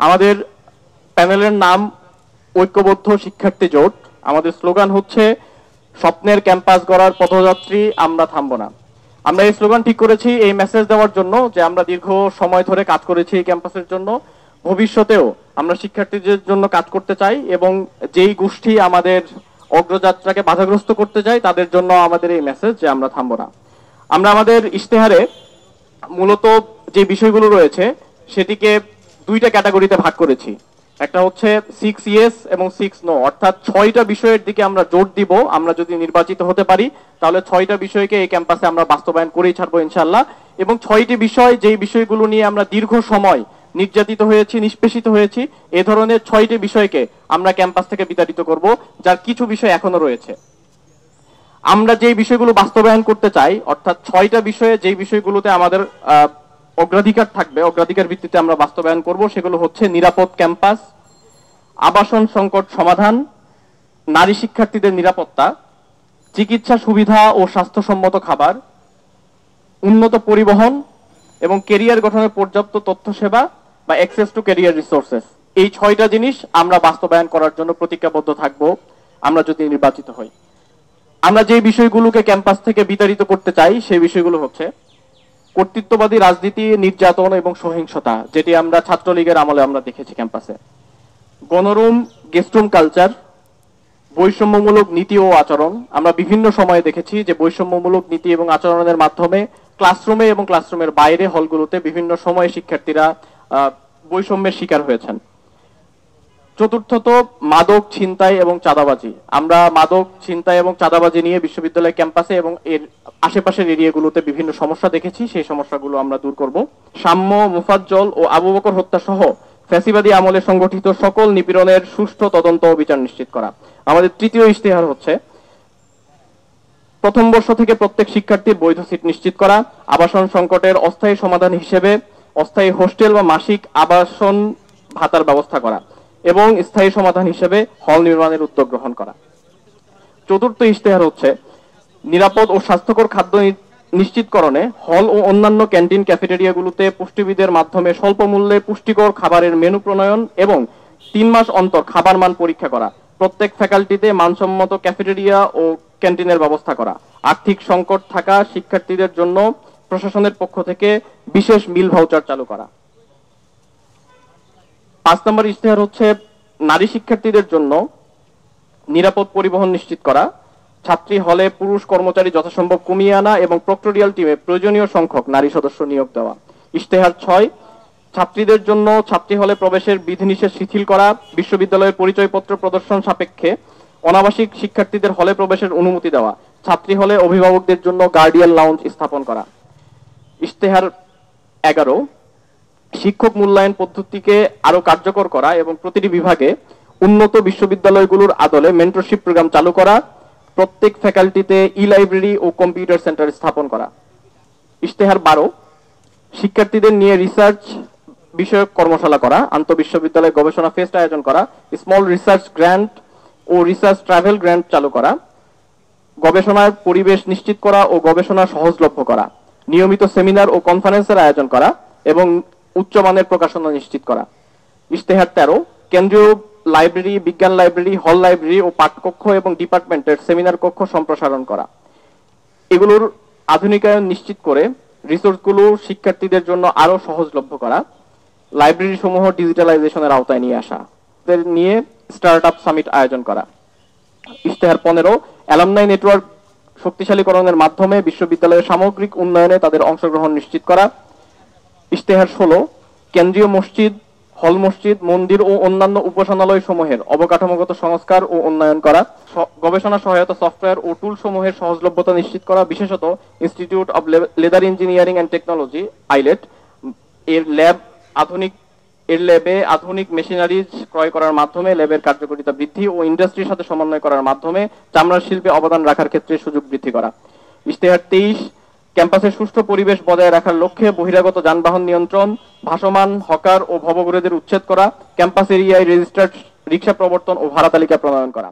আমাদের প্যানেলের নাম ঐক্যবদ্ধ শিক্ষার্থী জোট। আমাদের স্লোগান হচ্ছে স্বপ্নের ক্যাম্পাস গড়ার পথযাত্রী, আমরা থামবো না। আমরা এই স্লোগান ঠিক করেছি এই মেসেজ দেওয়ার জন্য যে আমরা দীর্ঘ সময় ধরে কাজ করেছি এই ক্যাম্পাসের জন্য, ভবিষ্যতেও আমরা শিক্ষার্থীদের জন্য কাজ করতে চাই এবং যেই গোষ্ঠী আমাদের অগ্রযাত্রাকে বাধাগ্রস্ত করতে চায় তাদের জন্য আমাদের এই মেসেজ যে আমরা থামবো না। আমরা আমাদের ইশতেহারে মূলত যে বিষয়গুলো রয়েছে সেটিকে দুইটা ক্যাটাগরিতে ভাগ করেছি। একটা হচ্ছে 6 ইয়েস এবং 6 নো, অর্থাৎ 6টা বিষয়ের দিকে আমরা জোর দিব। আমরা যদি নির্বাচিত হতে পারি তাহলে 6টা বিষয়কে এই ক্যাম্পাসে আমরা বাস্তবায়ন করেই ছাড়বো ইনশাআল্লাহ। এবং 6টি বিষয়, যেই বিষয়গুলো নিয়ে আমরা দীর্ঘ সময় নির্যাতিত হয়েছি, নিষ্পেষিত হয়েছি, এ ধরনের 6টি বিষয়কে আমরা ক্যাম্পাস থেকে বিতাড়িত করব, যার কিছু বিষয় এখনো রয়েছে। আমরা যেই বিষয়গুলো বাস্তবায়ন করতে চাই, অর্থাৎ 6টা বিষয়ে যেই বিষয়গুলোতে আমাদের অগ্রাধিকার থাকবে, অগ্রাধিকার ভিত্তিতে আমরা বাস্তবায়ন করব, সেগুলো হচ্ছে নিরাপদ ক্যাম্পাস, আবাসন সংকট সমাধান, নারী শিক্ষার্থীদের নিরাপত্তা, চিকিৎসা সুবিধা ও স্বাস্থ্যসম্মত খাবার, উন্নত পরিবহন এবং ক্যারিয়ার গঠনের পর্যাপ্ত তথ্য সেবা বা অ্যাক্সেস টু ক্যারিয়ার রিসোর্সেস। এই 6টা জিনিস আমরা বাস্তবায়ন করার জন্য প্রতিজ্ঞাবদ্ধ থাকব আমরা যদি নির্বাচিত হই। আমরা যে বিষয়গুলোকে ক্যাম্পাস থেকে বিতাড়িত করতে চাই সেই বিষয়গুলো হচ্ছে কর্তৃত্ববাদী রাজনীতি, নির্যাতন এবং সহিংসতা, যেটি আমরা ছাত্রলীগের আমলে আমরা দেখেছি ক্যাম্পাসে, গণরুম গেস্টরুম কালচার, বৈষম্যমূলক নীতি ও আচরণ। আমরা বিভিন্ন সময়ে দেখেছি যে বৈষম্যমূলক নীতি এবং আচরণের মাধ্যমে ক্লাসরুমে এবং ক্লাসরুমের বাইরে হলগুলোতে বিভিন্ন সময়ে শিক্ষার্থীরা বৈষম্যের শিকার হয়েছেন। চতুর্থত মাদক ছিনতাই এবং চাঁদাবাজি। আমরা মাদক ছিনতাই এবং চাঁদাবাজি নিয়ে বিশ্ববিদ্যালয় ক্যাম্পাসে এবং এর আশেপাশের এরিয়াগুলোতে বিভিন্ন সমস্যা দেখেছি, সেই সমস্যাগুলো আমরা দূর করব। সাম্য, মুফাজ্জল ও আবু বকর হত্যা সহ ফ্যাসিবাদী আমলে সংগঠিত সকল নিপীড়নের সুষ্ঠু তদন্ত ও বিচার নিশ্চিত করা। আমাদের তৃতীয় ইশতেহার হচ্ছে প্রথম বর্ষ থেকে প্রত্যেক শিক্ষার্থীর বৈধ সিট নিশ্চিত করা, আবাসন সংকটের অস্থায়ী সমাধান হিসেবে অস্থায়ী হোস্টেল বা মাসিক আবাসন ভাতার ব্যবস্থা করা এবং স্থায়ী সমাধান হিসেবে হল নির্মাণের উদ্যোগ গ্রহণ করা। চতুর্থ ইশতেহার হচ্ছে নিরাপদ ও স্বাস্থ্যকর খাদ্য নিশ্চিতকরণে হল ও অন্যান্য ক্যান্টিন ক্যাফেটেরিয়াগুলোতে পুষ্টিবিদের মাধ্যমে স্বল্প মূল্যে পুষ্টিকর খাবারের মেনু প্রণয়ন এবং 3 মাস অন্তর খাবার মান পরীক্ষা করা, প্রত্যেক ফ্যাকাল্টিতে মানসম্মত ক্যাফেটেরিয়া ও ক্যান্টিনের ব্যবস্থা করা, আর্থিক সংকট থাকা শিক্ষার্থীদের জন্য প্রশাসনের পক্ষ থেকে বিশেষ মিল ভাউচার চালু করা। 5 নম্বর ইশতেহার হচ্ছে নারী শিক্ষার্থীদের জন্য নিরাপদ পরিবহন নিশ্চিত করা, ছাত্রী হলে পুরুষ কর্মচারী যথাসম্ভব কমিয়ে আনা এবং প্রক্টোরিয়াল টিমে প্রয়োজনীয় সংখ্যক নারী সদস্য নিয়োগ দেওয়া। ইশতেহার 6 ছাত্রীদের জন্য ছাত্রী হলে প্রবেশের বিধিনিষেধ শিথিল করা, বিশ্ববিদ্যালয়ের পরিচয়পত্র প্রদর্শন সাপেক্ষে অনাবাসিক শিক্ষার্থীদের হলে প্রবেশের অনুমতি দেওয়া, ছাত্রী হলে অভিভাবকদের জন্য গার্ডিয়ান লাউঞ্জ স্থাপন করা। ইশতেহার 11 শিক্ষক মূল্যায়ন পদ্ধতিকে আরো কার্যকর করা এবং প্রতিটি বিভাগে উন্নত বিশ্ববিদ্যালয়গুলোর আদলে মেন্টরশিপ প্রোগ্রাম চালু করা, প্রত্যেক ফ্যাকাল্টিতে ই-লাইব্রেরি ও কম্পিউটার সেন্টার স্থাপন করা। ইশতেহার 12 শিক্ষার্থীদের নিয়ে রিসার্চ বিষয়ক কর্মশালা করা, আন্তঃবিশ্ববিদ্যালয় গবেষণা ফেস্ট আয়োজন করা, স্মল রিসার্চ গ্র্যান্ট ও রিসার্চ ট্রাভেল গ্র্যান্ট চালু করা, গবেষণার পরিবেশ নিশ্চিত করা ও গবেষণা সহজলভ্য করা, নিয়মিত সেমিনার ও কনফারেন্সের আয়োজন করা এবং উচ্চমানের প্রকাশনা নিশ্চিত করা। ইশতেহার 13 কেন্দ্রীয় লাইব্রেরি, বিজ্ঞান লাইব্রেরি, হল লাইব্রেরি ও পাঠকক্ষ এবং ডিপার্টমেন্টের সেমিনার কক্ষ সম্প্রসারণ করা। এগুলোর আধুনিকায়ন নিশ্চিত করে রিসোর্সগুলো শিক্ষার্থীদের জন্য আরো সহজলভ্য করা, লাইব্রেরি সমূহ ডিজিটালাইজেশনের আওতায় নিয়ে আসা, নিয়ে স্টার্টআপ সামিট আয়োজন করা। ইশতেহার 15 অ্যালামনাই নেটওয়ার্ক শক্তিশালীকরণের মাধ্যমে বিশ্ববিদ্যালয়ের সামগ্রিক উন্নয়নে তাদের অংশগ্রহণ নিশ্চিত করা। ইশতেহার 16 কেন্দ্রীয় মসজিদ, হল মসজিদ, মন্দির ও অন্যান্য উপাসনালয় সমূহের অবকাঠামোগত সংস্কার ও উন্নয়ন করা, গবেষণা সহায়তা সফটওয়্যার ও টুল সমূহের সহজলভ্যতা নিশ্চিত করা, বিশেষত institute of leather engineering and technology eyelet এর ল্যাবে আধুনিক মেশিনারিজ ক্রয় করার মাধ্যমে ল্যাবের কার্যকারিতা বৃদ্ধি ও ইন্ডাস্ট্রির সাথে সমন্বয় করার মাধ্যমে চামড়ার শিল্পে অবদান রাখার ক্ষেত্রে সুযোগ বৃদ্ধি করা। ইশতেহার 23 ক্যাম্পাসের সুষ্ঠু পরিবেশ বজায় রাখার লক্ষ্যে বহিরাগত যানবাহন নিয়ন্ত্রণ, ভাসমান হকার ও ভবঘুরেদের উচ্ছেদ করা, ক্যাম্পাস এরিয়ায় রেজিস্টার্ড রিক্সা প্রবর্তন ও ভাড়া তালিকা প্রণয়ন করা।